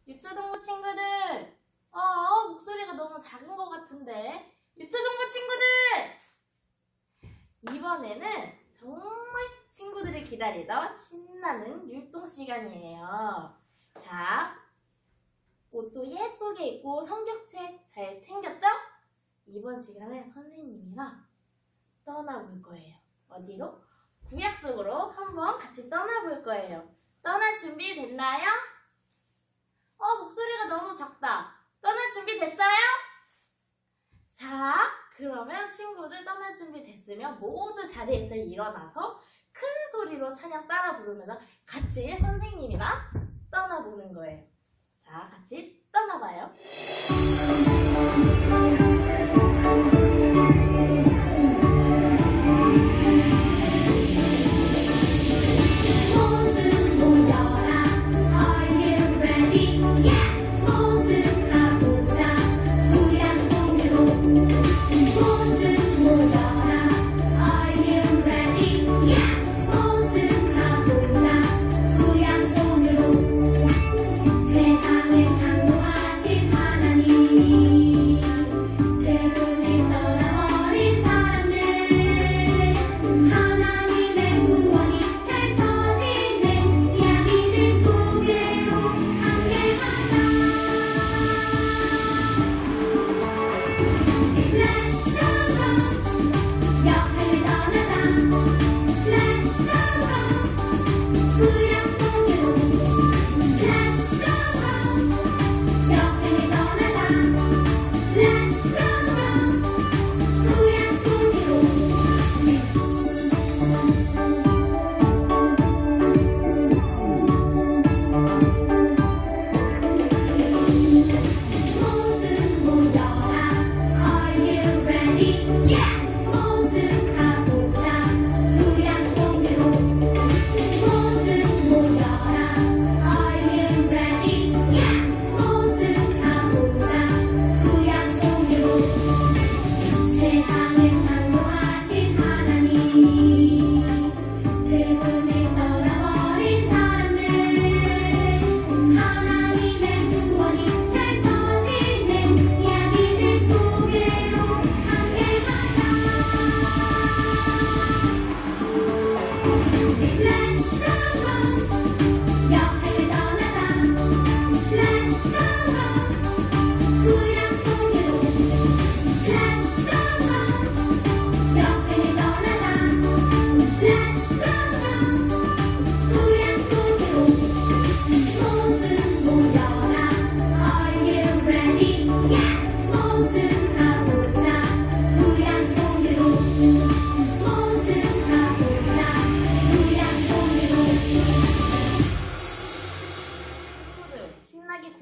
유초동부 친구들! 목소리가 너무 작은 것 같은데. 유초동부 친구들! 이번에는 정말 친구들이 기다리던 신나는 율동 시간이에요. 자, 옷도 예쁘게 입고 성경책 잘 챙겼죠? 이번 시간에 선생님이랑 떠나볼 거예요. 어디로? 구약 속으로 한번 같이 떠나볼 거예요. 떠날 준비 됐나요? 목소리가 너무 작다. 떠날 준비 됐어요? 자, 그러면 친구들 떠날 준비 됐으면 모두 자리에서 일어나서 큰 소리로 찬양 따라 부르면서 같이 선생님이랑 떠나보는 거예요. 자, 같이 떠나봐요.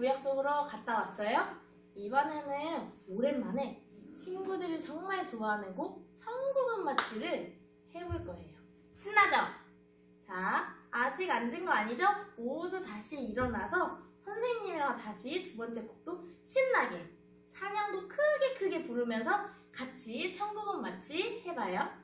구약 속으로 갔다 왔어요? 이번에는 오랜만에 친구들이 정말 좋아하는 곡 천국은 마치를 해볼 거예요. 신나죠? 자, 아직 앉은 거 아니죠? 모두 다시 일어나서 선생님이랑 다시 두 번째 곡도 신나게 찬양도 크게 부르면서 같이 천국은 마치 해봐요.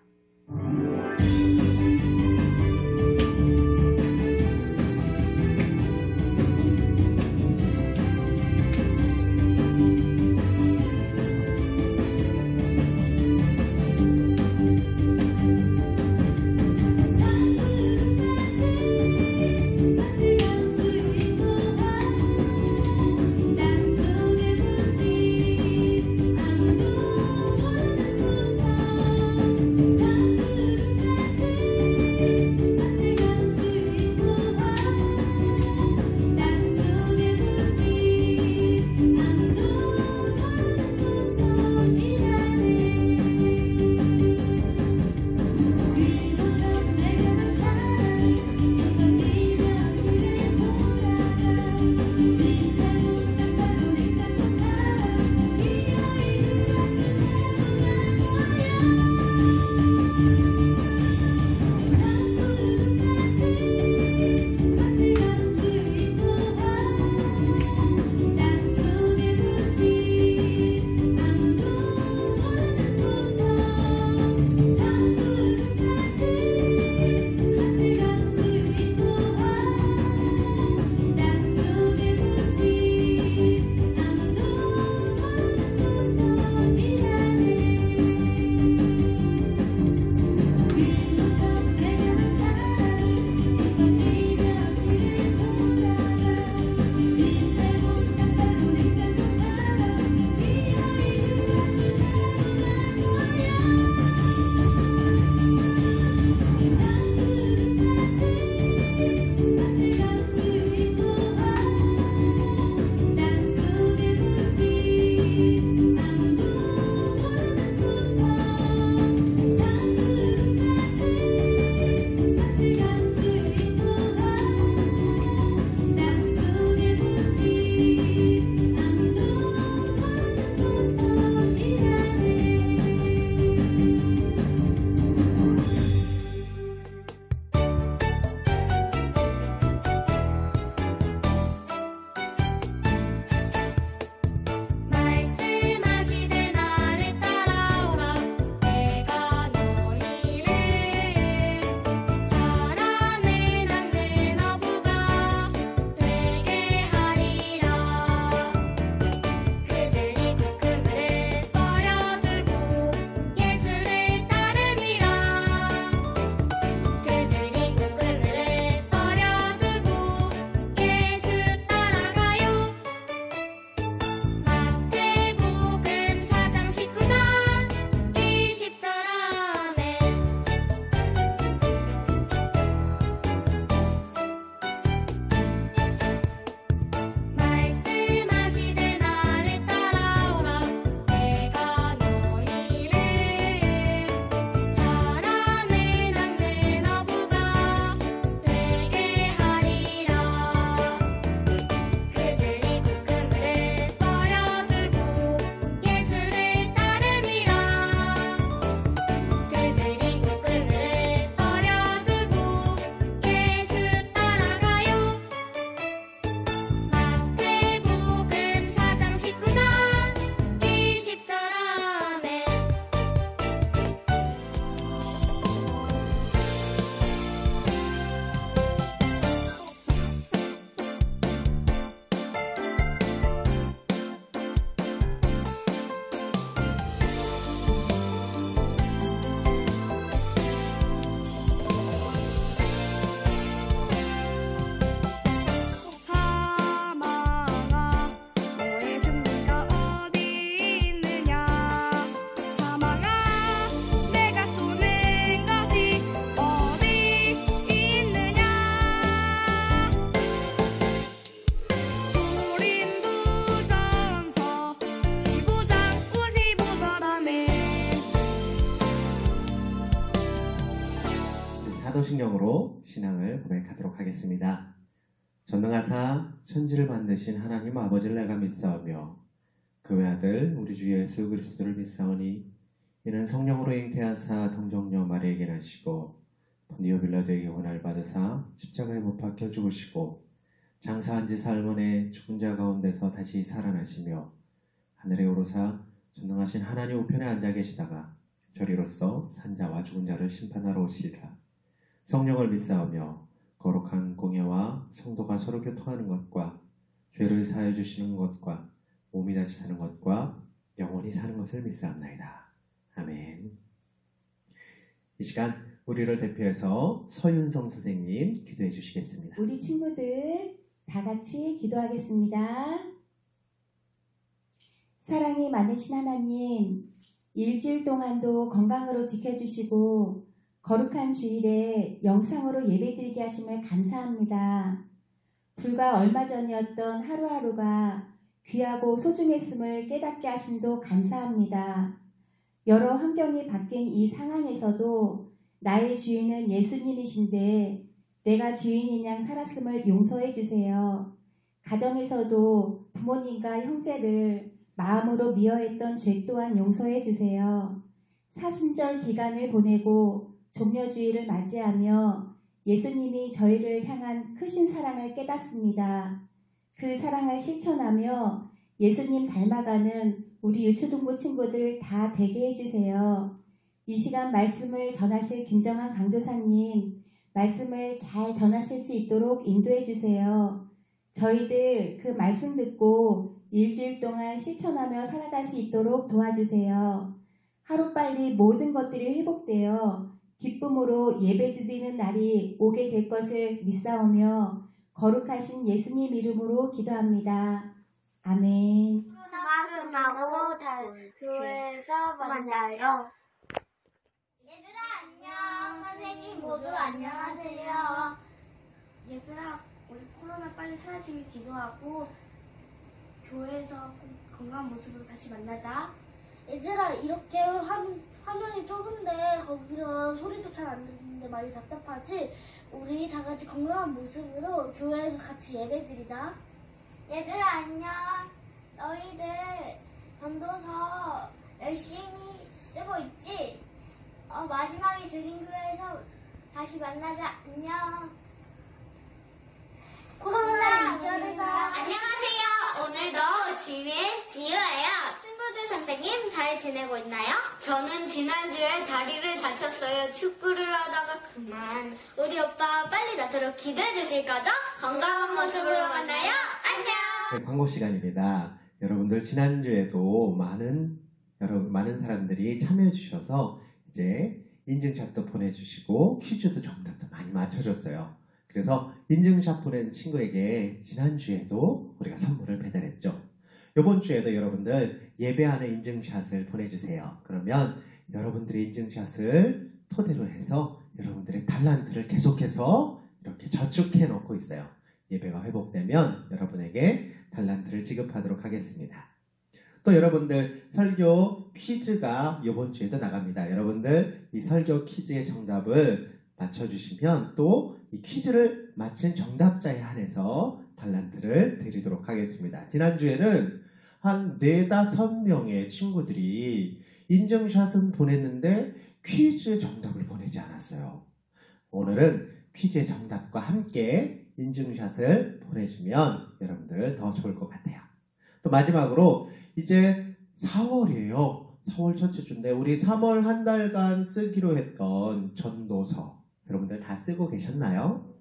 성령으로 신앙을 고백하도록 하겠습니다. 전능하사 천지를 만드신 하나님 아버지를 내가 믿사오며 그 외아들 우리 주 예수 그리스도를 믿사오니 이는 성령으로 잉태하사 동정녀 마리에게 나시고 본디오 빌라도에게 고난을 받으사 십자가에 못 박혀 죽으시고 장사한 지 사흘 만에 죽은 자 가운데서 다시 살아나시며 하늘에 오르사 전능하신 하나님 우편에 앉아 계시다가 저리로서 산자와 죽은 자를 심판하러 오시리라. 성령을 믿사오며 거룩한 공예와 성도가 서로 교통하는 것과 죄를 사하여 주시는 것과 몸이 다시 사는 것과 영원히 사는 것을 믿사옵나이다. 아멘. 이 시간 우리를 대표해서 서윤성 선생님 기도해 주시겠습니다. 우리 친구들 다 같이 기도하겠습니다. 사랑이 많으신 하나님, 일주일 동안도 건강으로 지켜주시고 거룩한 주일에 영상으로 예배드리게 하심을 감사합니다. 불과 얼마 전이었던 하루하루가 귀하고 소중했음을 깨닫게 하심도 감사합니다. 여러 환경이 바뀐 이 상황에서도 나의 주인은 예수님이신데 내가 주인인 양 살았음을 용서해 주세요. 가정에서도 부모님과 형제를 마음으로 미워했던 죄 또한 용서해 주세요. 사순절 기간을 보내고 종려주의를 맞이하며 예수님이 저희를 향한 크신 사랑을 깨닫습니다. 그 사랑을 실천하며 예수님 닮아가는 우리 유초동부 친구들 다 되게 해주세요. 이 시간 말씀을 전하실 김정한 강교사님, 말씀을 잘 전하실 수 있도록 인도해 주세요. 저희들 그 말씀 듣고 일주일 동안 실천하며 살아갈 수 있도록 도와주세요. 하루빨리 모든 것들이 회복되어 기쁨으로 예배드리는 날이 오게 될 것을 믿사오며 거룩하신 예수님 이름으로 기도합니다. 아멘. 끝나고 교회에서 만나요. 얘들아 안녕. 선생님 모두 안녕하세요. 얘들아, 우리 코로나 빨리 사라지길 기도하고 교회에서 건강한 모습으로 다시 만나자. 얘들아 이렇게 화면이 좁은데 거기서 소리도 잘 안 들리는데 많이 답답하지? 우리 다 같이 건강한 모습으로 교회에서 같이 예배드리자. 얘들아 안녕. 너희들 전도서 열심히 쓰고 있지? 마지막에 드린 교회에서 다시 만나자. 안녕. 코로나 이겨내자. 안녕하세요. 오늘도 지유예요. 친구들 선생님 잘 지내고 있나요? 저는 지난주에 다리를 다쳤어요. 축구를 하다가 그만. 우리 오빠 빨리 낫도록 기도해 주실 거죠? 건강한 모습으로 만나요. 안녕. 네, 광고 시간입니다. 여러분들 지난주에도 많은 사람들이 참여해 주셔서 이제 인증샷도 보내주시고 퀴즈도 정답도 많이 맞춰줬어요. 그래서 인증샷 보낸 친구에게 지난주에도 우리가 선물을 배달했죠. 이번 주에도 여러분들 예배하는 인증샷을 보내주세요. 그러면 여러분들의 인증샷을 토대로 해서 여러분들의 달란트를 계속해서 이렇게 저축해 놓고 있어요. 예배가 회복되면 여러분에게 달란트를 지급하도록 하겠습니다. 또 여러분들 설교 퀴즈가 이번 주에도 나갑니다. 여러분들 이 설교 퀴즈의 정답을 맞춰주시면 또 이 퀴즈를 맞힌 정답자에 한해서 달란트를 드리도록 하겠습니다. 지난주에는 한 4-5명의 친구들이 인증샷은 보냈는데 퀴즈의 정답을 보내지 않았어요. 오늘은 퀴즈의 정답과 함께 인증샷을 보내주면 여러분들 더 좋을 것 같아요. 또 마지막으로 이제 4월이에요. 4월 첫째 주인데 우리 3월 한 달간 쓰기로 했던 전도서 여러분들 다 쓰고 계셨나요?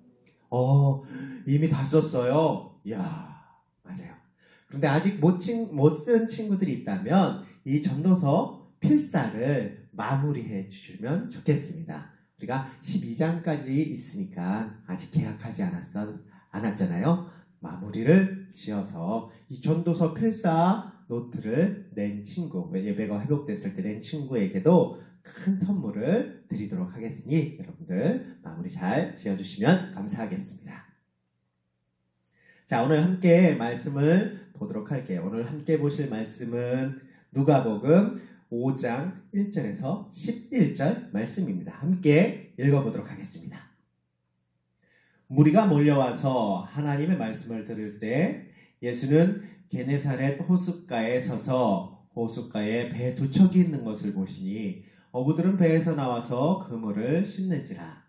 이미 다 썼어요. 이야, 맞아요. 그런데 아직 못 쓴 친구들이 있다면 이 전도서 필사를 마무리해 주시면 좋겠습니다. 우리가 12장까지 있으니까 아직 계약하지 않았잖아요. 마무리를 지어서 이 전도서 필사 노트를 낸 친구, 예배가 회복됐을 때 낸 친구에게도 큰 선물을 드리도록 하겠으니 여러분들 마무리 잘 지어주시면 감사하겠습니다. 자, 오늘 함께 말씀을 보도록 할게요. 오늘 함께 보실 말씀은 누가복음 5장 1절에서 11절 말씀입니다. 함께 읽어보도록 하겠습니다. 무리가 몰려와서 하나님의 말씀을 들을새 예수는 게네사렛 호숫가에 서서 호숫가에 배 두 척이 있는 것을 보시니 어부들은 배에서 나와서 그물을 씻는지라.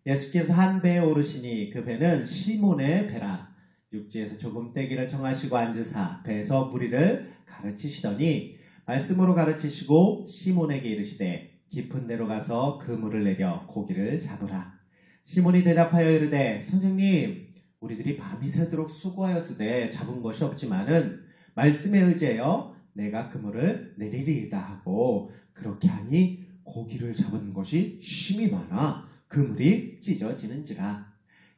예수께서 한 배에 오르시니 그 배는 시몬의 배라. 육지에서 조금 떼기를 정하시고 앉으사 배에서 무리를 가르치시더니 말씀으로 가르치시고 시몬에게 이르시되 깊은 데로 가서 그물을 내려 고기를 잡으라. 시몬이 대답하여 이르되 선생님 우리들이 밤이 새도록 수고하였으되 잡은 것이 없지만은 말씀에 의지하여 내가 그물을 내리리이다 하고 그렇게 하니 고기를 잡은 것이 심히 많아 그물이 찢어지는지라.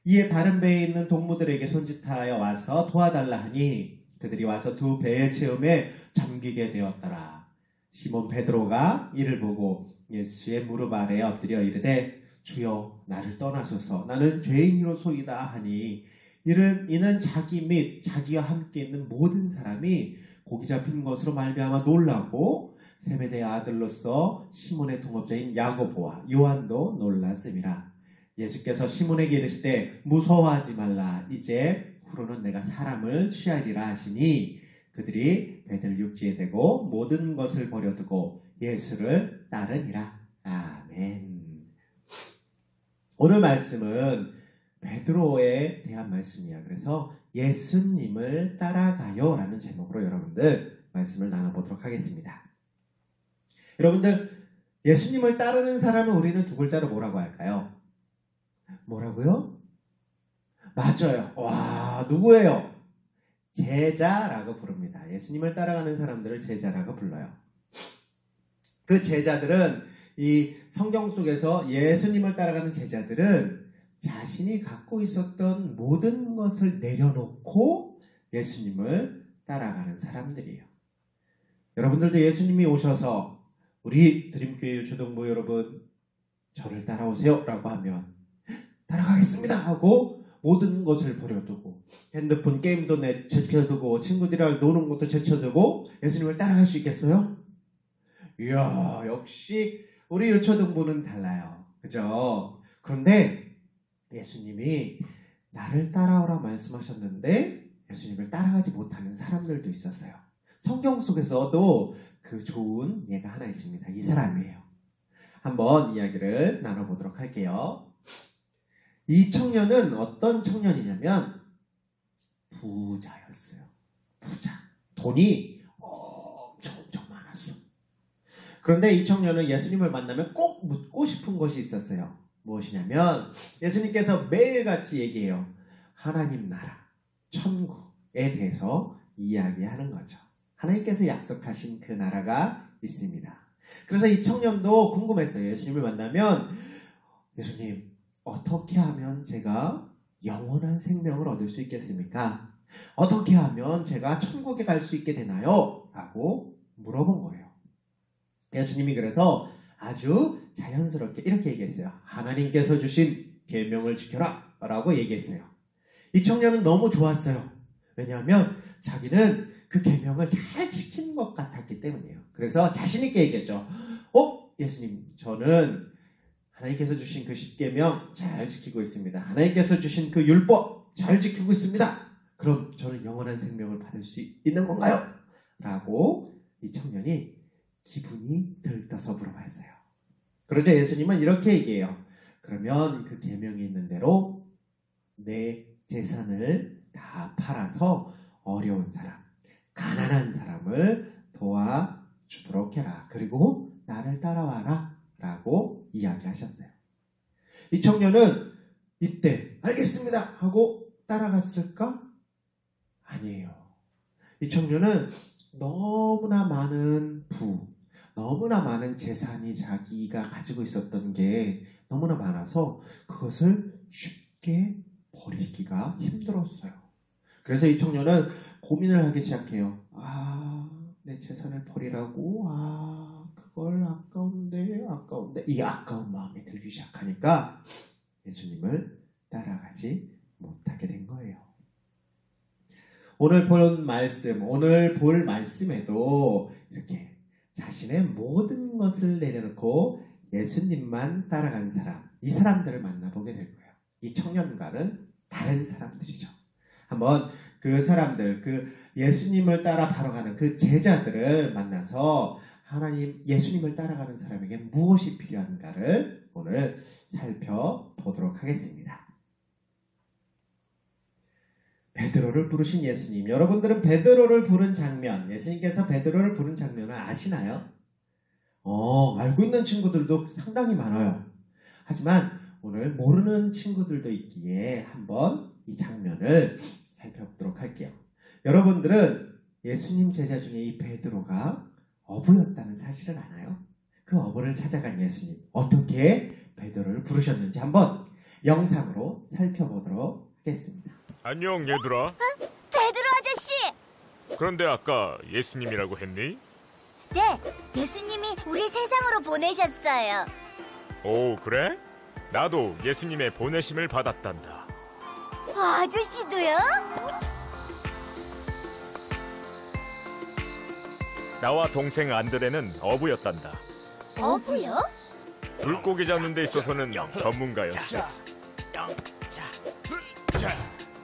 이에 다른 배에 있는 동무들에게 손짓하여 와서 도와달라 하니 그들이 와서 두 배의 체험에 잠기게 되었더라. 시몬 베드로가 이를 보고 예수의 무릎 아래에 엎드려 이르되 주여 나를 떠나소서 나는 죄인으로소이다 하니 이는 자기 및 자기와 함께 있는 모든 사람이 고기 잡힌 것으로 말미암아 놀라고 세베대의 아들로서 시몬의 동업자인 야고보와 요한도 놀랐음이라. 예수께서 시몬에게 이르시되 무서워하지 말라 이제 후로는 내가 사람을 취하리라 하시니 그들이 배들 육지에 대고 모든 것을 버려두고 예수를 따르니라. 아멘. 오늘 말씀은 베드로에 대한 말씀이야. 그래서 예수님을 따라가요 라는 제목으로 여러분들 말씀을 나눠보도록 하겠습니다. 여러분들 예수님을 따르는 사람을 우리는 두 글자로 뭐라고 할까요? 뭐라고요? 맞아요. 와, 누구예요? 제자라고 부릅니다. 예수님을 따라가는 사람들을 제자라고 불러요. 그 제자들은 이 성경 속에서 예수님을 따라가는 제자들은 자신이 갖고 있었던 모든 것을 내려놓고 예수님을 따라가는 사람들이에요. 여러분들도 예수님이 오셔서 우리 드림교회 유초동부 여러분 저를 따라오세요 라고 하면 따라가겠습니다 하고 모든 것을 버려두고 핸드폰 게임도 제쳐두고 친구들이랑 노는 것도 제쳐두고 예수님을 따라갈 수 있겠어요? 이야 역시 우리 유초동부는 달라요. 그죠? 그런데 예수님이 나를 따라오라 말씀하셨는데 예수님을 따라가지 못하는 사람들도 있었어요. 성경 속에서도 그 좋은 예가 하나 있습니다. 이 사람이에요. 한번 이야기를 나눠보도록 할게요. 이 청년은 어떤 청년이냐면 부자였어요. 부자. 돈이 엄청 많았어요. 그런데 이 청년은 예수님을 만나면 꼭 묻고 싶은 것이 있었어요. 무엇이냐면 예수님께서 매일같이 얘기해요. 하나님 나라, 천국에 대해서 이야기하는 거죠. 하나님께서 약속하신 그 나라가 있습니다. 그래서 이 청년도 궁금했어요. 예수님을 만나면 예수님 어떻게 하면 제가 영원한 생명을 얻을 수 있겠습니까? 어떻게 하면 제가 천국에 갈 수 있게 되나요? 라고 물어본 거예요. 예수님이 그래서 아주 자연스럽게 이렇게 얘기했어요. 하나님께서 주신 계명을 지켜라 라고 얘기했어요. 이 청년은 너무 좋았어요. 왜냐하면 자기는 그 계명을 잘 지킨 것 같았기 때문이에요. 그래서 자신 있게 얘기했죠. 예수님 저는 하나님께서 주신 그 10계명 잘 지키고 있습니다. 하나님께서 주신 그 율법 잘 지키고 있습니다. 그럼 저는 영원한 생명을 받을 수 있는 건가요? 라고 이 청년이 기분이 들떠서 물어봤어요. 그러자 예수님은 이렇게 얘기해요. 그러면 그 계명이 있는 대로 내 재산을 다 팔아서 어려운 사람, 가난한 사람을 도와주도록 해라. 그리고 나를 따라와라 라고 이야기하셨어요. 이 청년은 이때 알겠습니다 하고 따라갔을까? 아니에요. 이 청년은 너무나 많은 너무나 많은 재산이 자기가 가지고 있었던 게 너무나 많아서 그것을 쉽게 버리기가 힘들었어요. 그래서 이 청년은 고민을 하기 시작해요. 내 재산을 버리라고? 그걸 아까운데. 이 아까운 마음이 들기 시작하니까 예수님을 따라가지 못하게 된 거예요. 오늘 볼 말씀에도 이렇게 자신의 모든 것을 내려놓고 예수님만 따라간 사람, 이 사람들을 만나보게 될 거예요. 이 청년과는 다른 사람들이죠. 한번 그 사람들, 그 예수님을 따라 바로 가는 그 제자들을 만나서 하나님, 예수님을 따라가는 사람에게 무엇이 필요한가를 오늘 살펴보도록 하겠습니다. 베드로를 부르신 예수님. 여러분들은 베드로를 부른 장면, 예수님께서 베드로를 부른 장면을 아시나요? 알고 있는 친구들도 상당히 많아요. 하지만 오늘 모르는 친구들도 있기에 한번 이 장면을 살펴보도록 할게요. 여러분들은 예수님 제자 중에 이 베드로가 어부였다는 사실을 아나요? 그 어부를 찾아간 예수님, 어떻게 베드로를 부르셨는지 한번 영상으로 살펴보도록 하겠습니다. 안녕 얘들아. 베드로 아저씨! 그런데 아까 예수님이라고 했니? 네, 예수님이 우리 세상으로 보내셨어요. 오 그래? 나도 예수님의 보내심을 받았단다. 아저씨도요? 나와 동생 안드레는 어부였단다. 어부요? 물고기 잡는 데 있어서는 전문가였지.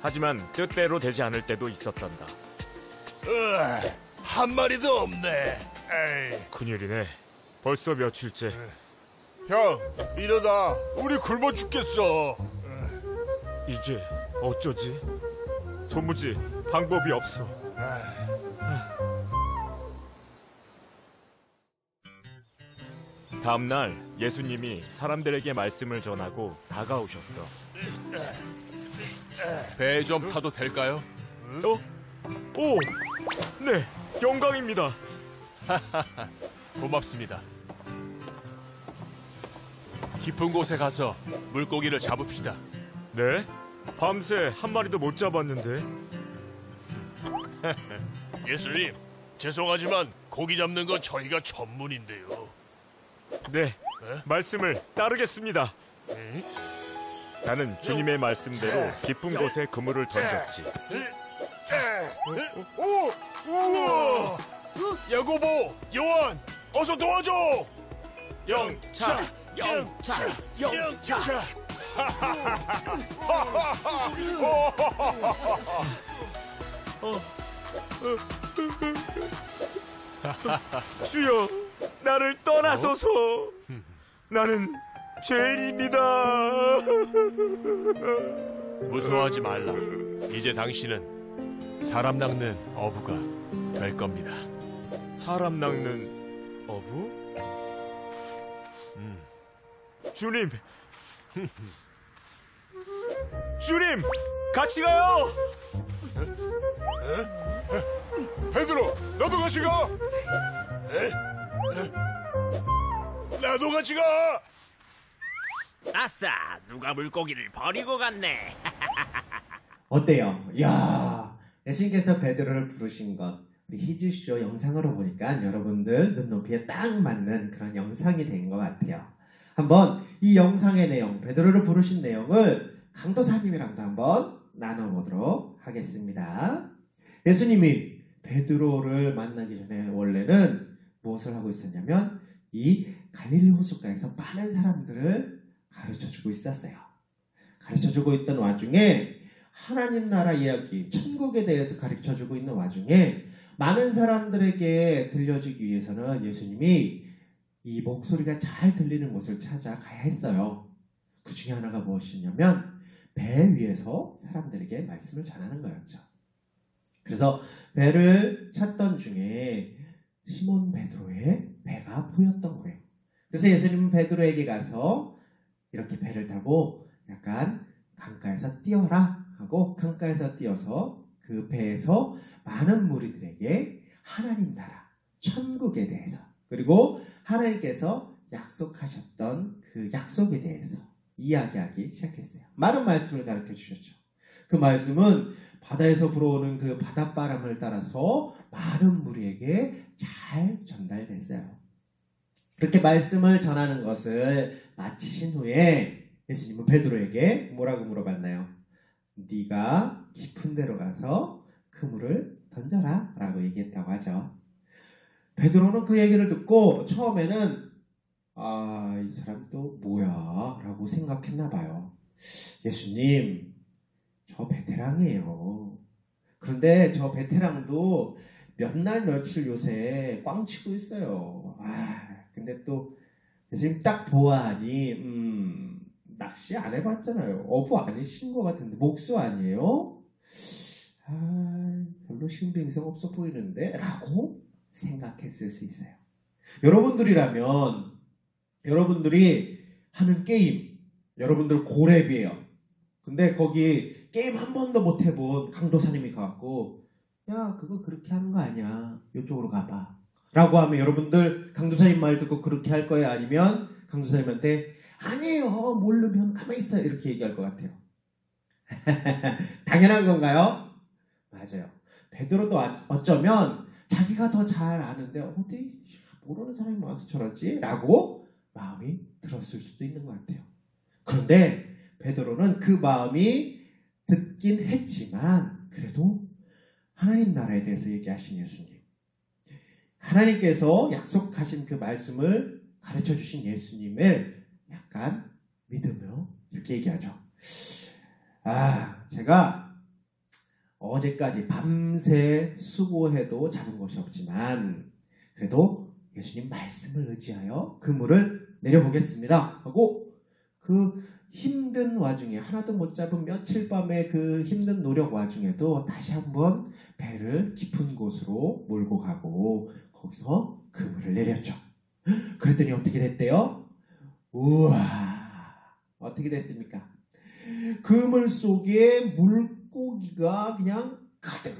하지만 뜻대로 되지 않을 때도 있었단다. 한 마리도 없네. 에이. 큰일이네. 벌써 며칠째. 형, 이러다 우리 굶어 죽겠어. 이제 어쩌지? 도무지 방법이 없어. 다음날 예수님이 사람들에게 말씀을 전하고 다가오셨어. 배 좀 타도 될까요? 오! 네, 영광입니다. 고맙습니다. 깊은 곳에 가서 물고기를 잡읍시다. 네? 밤새 한 마리도 못 잡았는데. 예수님, 죄송하지만 고기 잡는 건 저희가 전문인데요. 네, 말씀을 따르겠습니다. 나는 주님의 말씀대로 깊은 곳에 그물을 던졌지. 우와! 야고보, 요한, 어서 도와줘! 영차! 주여, 나를 떠나소서. 나는 죄인입니다. 무서워하지 말라. 이제 당신은 사람 낚는 어부가 될 겁니다. 사람 낚는 어부? 주님, 주님, 같이 가요. 베드로, 너도 같이 가. 나도 같이 가. 아싸, 누가 물고기를 버리고 갔네. 어때요? 이야, 예수님께서 베드로를 부르신 것, 우리 히즈쇼 영상으로 보니까 여러분들 눈높이에 딱 맞는 그런 영상이 된 것 같아요. 한번 이 영상의 내용, 베드로를 부르신 내용을 강도사님이랑도 한번 나눠보도록 하겠습니다. 예수님이 베드로를 만나기 전에 원래는 무엇을 하고 있었냐면 이 갈릴리 호숫가에서 많은 사람들을 가르쳐주고 있었어요. 가르쳐주고 있던 와중에 하나님 나라 이야기, 천국에 대해서 가르쳐주고 있는 와중에 많은 사람들에게 들려주기 위해서는 예수님이 이 목소리가 잘 들리는 곳을 찾아가야 했어요. 그 중에 하나가 무엇이냐면 배 위에서 사람들에게 말씀을 전하는 거였죠. 그래서 배를 찾던 중에 시몬 베드로의 배가 보였던 거예요. 그래서 예수님은 베드로에게 가서 이렇게 배를 타고 약간 강가에서 뛰어라 하고 강가에서 뛰어서 그 배에서 많은 무리들에게 하나님 나라, 천국에 대해서 그리고 하나님께서 약속하셨던 그 약속에 대해서 이야기하기 시작했어요. 많은 말씀을 가르쳐 주셨죠. 그 말씀은 바다에서 불어오는 그 바닷바람을 따라서 많은 무리에게 잘 전달됐어요. 그렇게 말씀을 전하는 것을 마치신 후에 예수님은 베드로에게 뭐라고 물어봤나요? 네가 깊은 데로 가서 그물을 던져라 라고 얘기했다고 하죠. 베드로는 그 얘기를 듣고 처음에는 이 사람 또 뭐야 라고 생각했나 봐요. 예수님, 저 베테랑이에요. 그런데 저 베테랑도 몇 날 며칠 요새 꽝 치고 있어요. 근데 또 예수님 딱 보아하니 낚시 안 해봤잖아요. 어부 아니신 것 같은데 목수 아니에요? 별로 신빙성 없어 보이는데? 라고 생각했을 수 있어요. 여러분들이라면 여러분들이 하는 게임, 여러분들 고렙이에요. 근데 거기 게임 한 번도 못 해본 강도사님이 가갖고 야, 그거 그렇게 하는 거 아니야. 이쪽으로 가봐. 라고 하면 여러분들 강도사님 말 듣고 그렇게 할 거예요? 아니면 강도사님한테 아니에요. 모르면 가만히 있어요. 이렇게 얘기할 것 같아요. 당연한 건가요? 맞아요. 베드로도 어쩌면 자기가 더 잘 아는데 어디 모르는 사람이 와서 저러지? 라고 마음이 들었을 수도 있는 것 같아요. 그런데 베드로는 그 마음이 듣긴 했지만 그래도 하나님 나라에 대해서 얘기하신 예수님, 하나님께서 약속하신 그 말씀을 가르쳐 주신 예수님을 약간 믿으며 이렇게 얘기하죠. 제가 어제까지 밤새 수고해도 잡은 것이 없지만 그래도 예수님 말씀을 의지하여 그물을 내려보겠습니다 하고 그 힘든 와중에 하나도 못 잡은 며칠 밤의 그 힘든 노력 와중에도 다시 한번 배를 깊은 곳으로 몰고 가고 거기서 그물을 내렸죠. 그랬더니 어떻게 됐대요? 우와, 어떻게 됐습니까? 그물 속에 물고기가 그냥 가득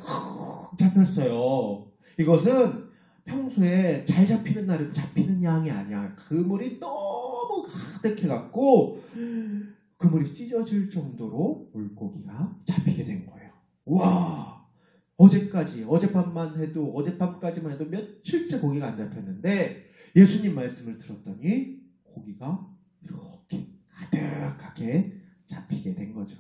잡혔어요. 이것은 평소에 잘 잡히는 날에도 잡히는 양이 아니야. 그물이 너무 가득해갖고 그물이 찢어질 정도로 물고기가 잡히게 된 거예요. 와, 어젯밤만 해도 어젯밤까지만 해도 며칠째 고기가 안 잡혔는데 예수님 말씀을 들었더니 고기가 이렇게 가득하게 잡히게 된 거죠.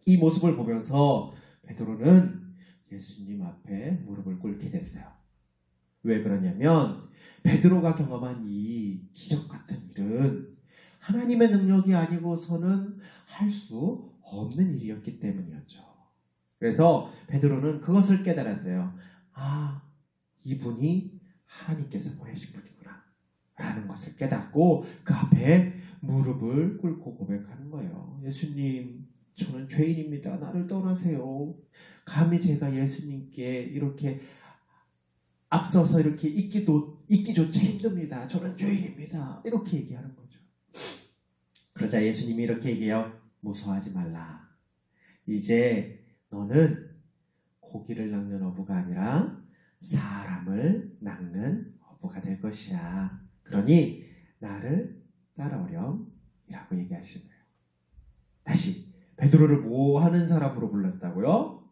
이 모습을 보면서 베드로는 예수님 앞에 무릎을 꿇게 됐어요. 왜 그러냐면 베드로가 경험한 이 기적 같은 일은 하나님의 능력이 아니고서는 할 수 없는 일이었기 때문이었죠. 그래서 베드로는 그것을 깨달았어요. 이분이 하나님께서 보내신 분이구나 라는 것을 깨닫고 그 앞에 무릎을 꿇고 고백하는 거예요. 예수님, 저는 죄인입니다. 나를 떠나세요. 감히 제가 예수님께 이렇게 앞서서 이렇게 있기조차 힘듭니다. 저는 죄인입니다. 이렇게 얘기하는 거죠. 그러자 예수님이 이렇게 얘기해요. 무서워하지 말라. 이제 너는 고기를 낚는 어부가 아니라 사람을 낚는 어부가 될 것이야. 그러니 나를 따라오렴 이라고 얘기하시는 거예요. 다시 베드로를 뭐 하는 사람으로 불렀다고요?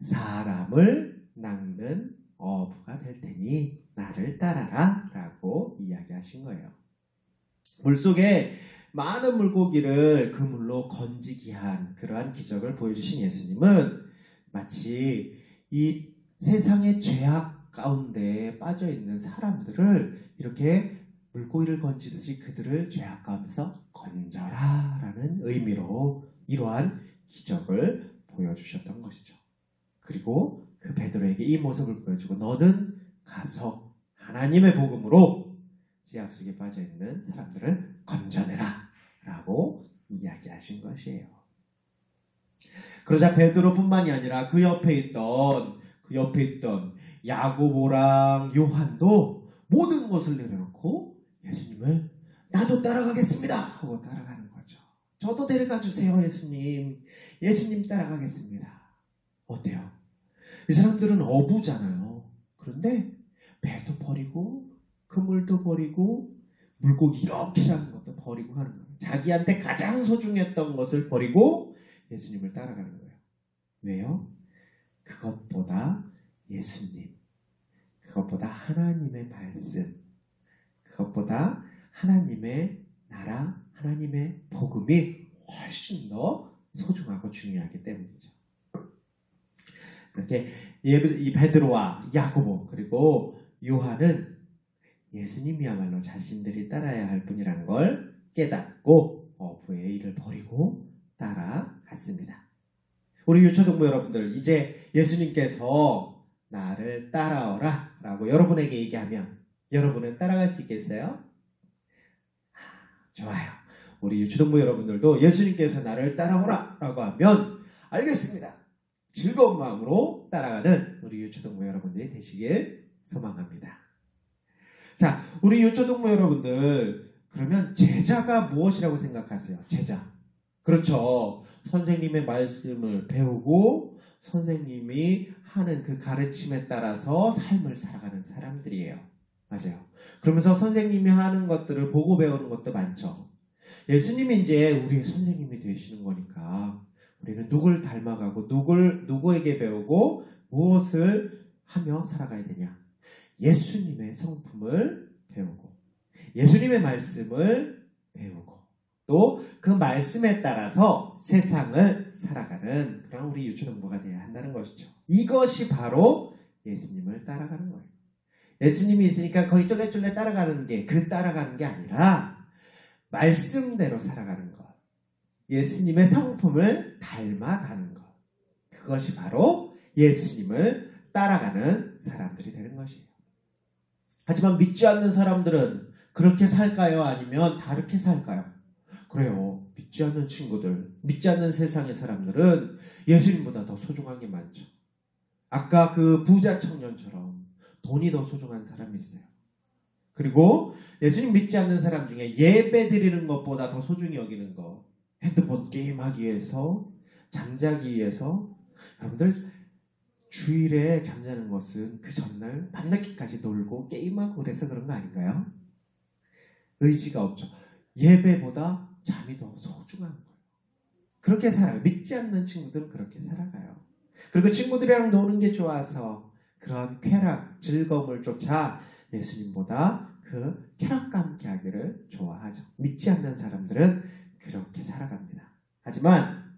사람을 낚는 어부가 될 테니 나를 따라라 라고 이야기하신 거예요. 물속에 많은 물고기를 그물로 건지게 한 그러한 기적을 보여주신 예수님은 마치 이 세상의 죄악 가운데 빠져있는 사람들을 이렇게 물고기를 건지듯이 그들을 죄악 가운데서 건져라 라는 의미로 이러한 기적을 보여주셨던 것이죠. 그리고 그 베드로에게 이 모습을 보여주고 너는 가서 하나님의 복음으로 죄악 속에 빠져있는 사람들을 건져내라 라고 이야기하신 것이에요. 그러자 베드로뿐만이 아니라 그 옆에 있던 야고보랑 요한도 모든 것을 내려놓고 예수님을 나도 따라가겠습니다 하고 따라가는 거죠. 저도 데려가 주세요 예수님. 예수님 따라가겠습니다. 어때요? 이 사람들은 어부잖아요. 그런데 배도 버리고 그물도 버리고 물고기 이렇게 잡은 것도 버리고 하는 거예요. 자기한테 가장 소중했던 것을 버리고 예수님을 따라가는 거예요. 왜요? 그것보다 예수님, 그것보다 하나님의 말씀, 그것보다 하나님의 나라, 하나님의 복음이 훨씬 더 소중하고 중요하기 때문이죠. 이렇게 이 베드로와 야고보 그리고 요한은 예수님이야말로 자신들이 따라야 할 분이란 걸 깨닫고 어부의 일을 버리고 따라갔습니다. 우리 유초등부 여러분들, 이제 예수님께서 나를 따라오라 라고 여러분에게 얘기하면 여러분은 따라갈 수 있겠어요? 좋아요. 우리 유초등부 여러분들도 예수님께서 나를 따라오라 라고 하면 알겠습니다. 즐거운 마음으로 따라가는 우리 유초등부 여러분들이 되시길 소망합니다. 자, 우리 유초등부 여러분들, 그러면 제자가 무엇이라고 생각하세요? 제자. 그렇죠. 선생님의 말씀을 배우고 선생님이 하는 그 가르침에 따라서 삶을 살아가는 사람들이에요. 맞아요. 그러면서 선생님이 하는 것들을 보고 배우는 것도 많죠. 예수님이 이제 우리의 선생님이 되시는 거니까 우리는 누굴 닮아가고 누구에게 배우고 무엇을 하며 살아가야 되냐? 예수님의 성품을 배우고 예수님의 말씀을 배우고 또 그 말씀에 따라서 세상을 살아가는 그런 우리 유초등부가 되어야 한다는 것이죠. 이것이 바로 예수님을 따라가는 거예요. 예수님이 있으니까 거의 쫄래쫄래 따라가는 게 따라가는 게 아니라 말씀대로 살아가는 것. 예수님의 성품을 닮아가는 것. 그것이 바로 예수님을 따라가는 사람들이 되는 것이에요. 하지만 믿지 않는 사람들은 그렇게 살까요? 아니면 다르게 살까요? 그래요. 믿지 않는 친구들, 믿지 않는 세상의 사람들은 예수님보다 더 소중한 게 많죠. 아까 그 부자 청년처럼 돈이 더 소중한 사람이 있어요. 그리고 예수님 믿지 않는 사람 중에 예배 드리는 것보다 더 소중히 여기는 거, 핸드폰 게임하기 위해서, 잠자기 위해서. 여러분들 주일에 잠자는 것은 그 전날 밤늦게까지 놀고 게임하고 그래서 그런 거 아닌가요? 의지가 없죠. 예배보다 잠이 더 소중한 거예요. 그렇게 살아요. 믿지 않는 친구들은 그렇게 살아가요. 그리고 친구들이랑 노는 게 좋아서 그런 쾌락, 즐거움을 쫓아 예수님보다 그 쾌락과 함께 하기를 좋아하죠. 믿지 않는 사람들은 그렇게 살아갑니다. 하지만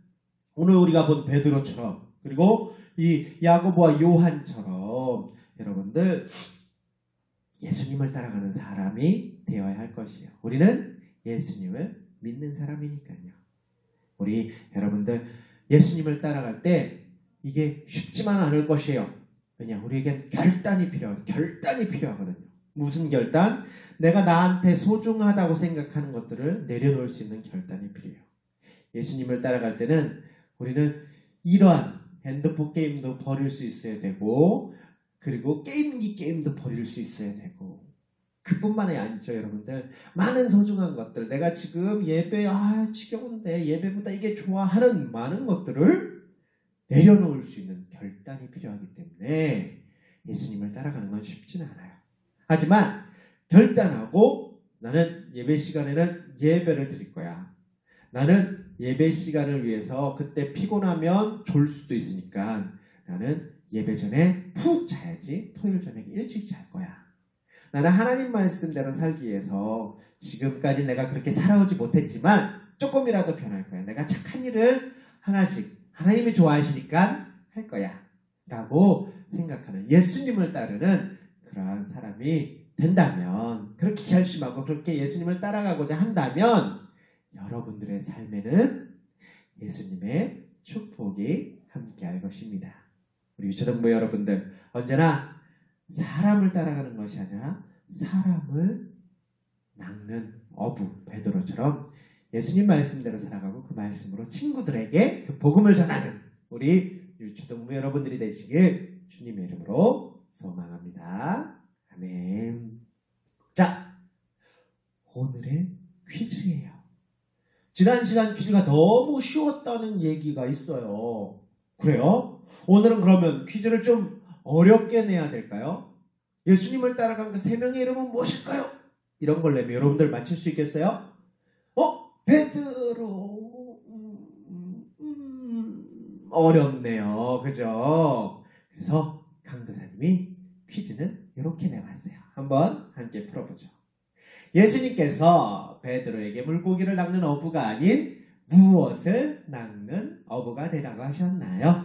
오늘 우리가 본 베드로처럼 그리고 이 야고보와 요한처럼 여러분들 예수님을 따라가는 사람이 되어야 할 것이에요. 우리는 예수님을 믿는 사람이니까요. 우리 여러분들 예수님을 따라갈 때 이게 쉽지만 않을 것이에요. 왜냐? 우리에겐 결단이 필요하거든요. 무슨 결단? 내가 나한테 소중하다고 생각하는 것들을 내려놓을 수 있는 결단이 필요해요. 예수님을 따라갈 때는 우리는 이러한 핸드폰 게임도 버릴 수 있어야 되고 그리고 게임도 버릴 수 있어야 되고 그뿐만이 아니죠. 여러분들 많은 소중한 것들 내가 지금 예배 지겨운데 예배보다 이게 좋아하는 많은 것들을 내려놓을 수 있는 결단이 필요하기 때문에 예수님을 따라가는 건 쉽지는 않아요. 하지만 결단하고 나는 예배 시간에는 예배를 드릴 거야. 나는 예배 시간을 위해서 그때 피곤하면 졸 수도 있으니까 나는 예배 전에 푹 자야지 토요일 저녁에 일찍 잘 거야. 나는 하나님 말씀대로 살기 위해서 지금까지 내가 그렇게 살아오지 못했지만 조금이라도 변할 거야. 내가 착한 일을 하나씩 하나님이 좋아하시니까 할 거야. 라고 생각하는 예수님을 따르는 그러한 사람이 된다면 그렇게 결심하고 그렇게 예수님을 따라가고자 한다면 여러분들의 삶에는 예수님의 축복이 함께할 것입니다. 우리 유초등부 여러분들 언제나 사람을 따라가는 것이 아니라 사람을 낚는 어부 베드로처럼 예수님 말씀대로 살아가고 그 말씀으로 친구들에게 그 복음을 전하는 우리 유초등부 여러분들이 되시길 주님의 이름으로 소망합니다. 아멘. 자, 오늘의 퀴즈예요. 지난 시간 퀴즈가 너무 쉬웠다는 얘기가 있어요. 그래요? 오늘은 그러면 퀴즈를 좀 어렵게 내야 될까요? 예수님을 따라간 그 세 명의 이름은 무엇일까요? 이런 걸 내면 여러분들 맞힐 수 있겠어요? 베드로 어렵네요. 그죠? 그래서 강도사님이 퀴즈는 이렇게 내왔어요. 한번 함께 풀어보죠. 예수님께서 베드로에게 물고기를 낚는 어부가 아닌 무엇을 낚는 어부가 되라고 하셨나요?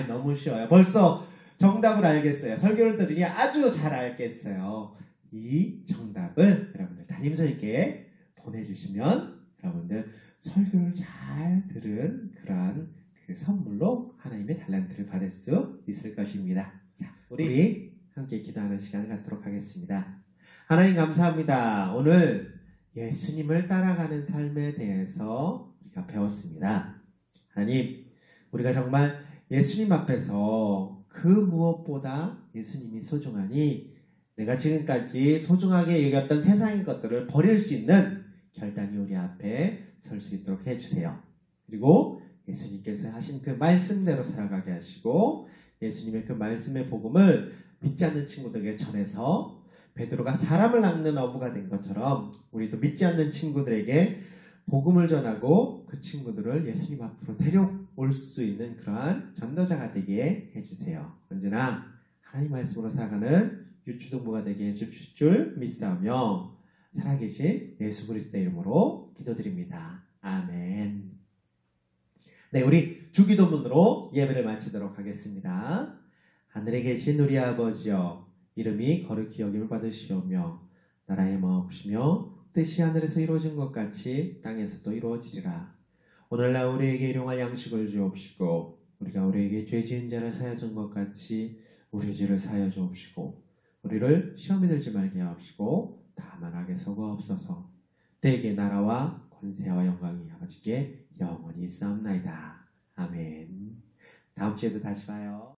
너무 쉬워요. 벌써 정답을 알겠어요. 설교를 들으니 아주 잘 알겠어요. 이 정답을 여러분들 담임선생님께 보내주시면 여러분들 설교를 잘 들은 그러한 그 선물로 하나님의 달란트를 받을 수 있을 것입니다. 자, 우리 함께 기도하는 시간을 갖도록 하겠습니다. 하나님 감사합니다. 오늘 예수님을 따라가는 삶에 대해서 우리가 배웠습니다. 하나님, 우리가 정말 예수님 앞에서 그 무엇보다 예수님이 소중하니 내가 지금까지 소중하게 여겼던 세상의 것들을 버릴 수 있는 결단이 우리 앞에 설 수 있도록 해주세요. 그리고 예수님께서 하신 그 말씀대로 살아가게 하시고 예수님의 그 말씀의 복음을 믿지 않는 친구들에게 전해서 베드로가 사람을 낚는 어부가 된 것처럼 우리도 믿지 않는 친구들에게 복음을 전하고 그 친구들을 예수님 앞으로 데려올 수 있는 그러한 전도자가 되게 해주세요. 언제나 하나님 말씀으로 살아가는 유초동부가 되게 해주실 줄 믿사오며 살아계신 예수 그리스도의 이름으로 기도드립니다. 아멘. 네, 우리 주기도문으로 예배를 마치도록 하겠습니다. 하늘에 계신 우리 아버지여, 이름이 거룩히 여김을 받으시오며 나라의 마옵시며 뜻이 하늘에서 이루어진 것 같이 땅에서도 이루어지리라. 오늘날 우리에게 일용할 양식을 주옵시고 우리가 우리에게 죄 지은 자를 사하여 준 것 같이 우리 죄를 사하여 주옵시고 우리를 시험에 들지 말게 하옵시고 다만 악에서 구하옵소서. 대개 나라와 권세와 영광이 아버지께 영원히 있사옵나이다. 아멘. 다음 주에도 다시 봐요.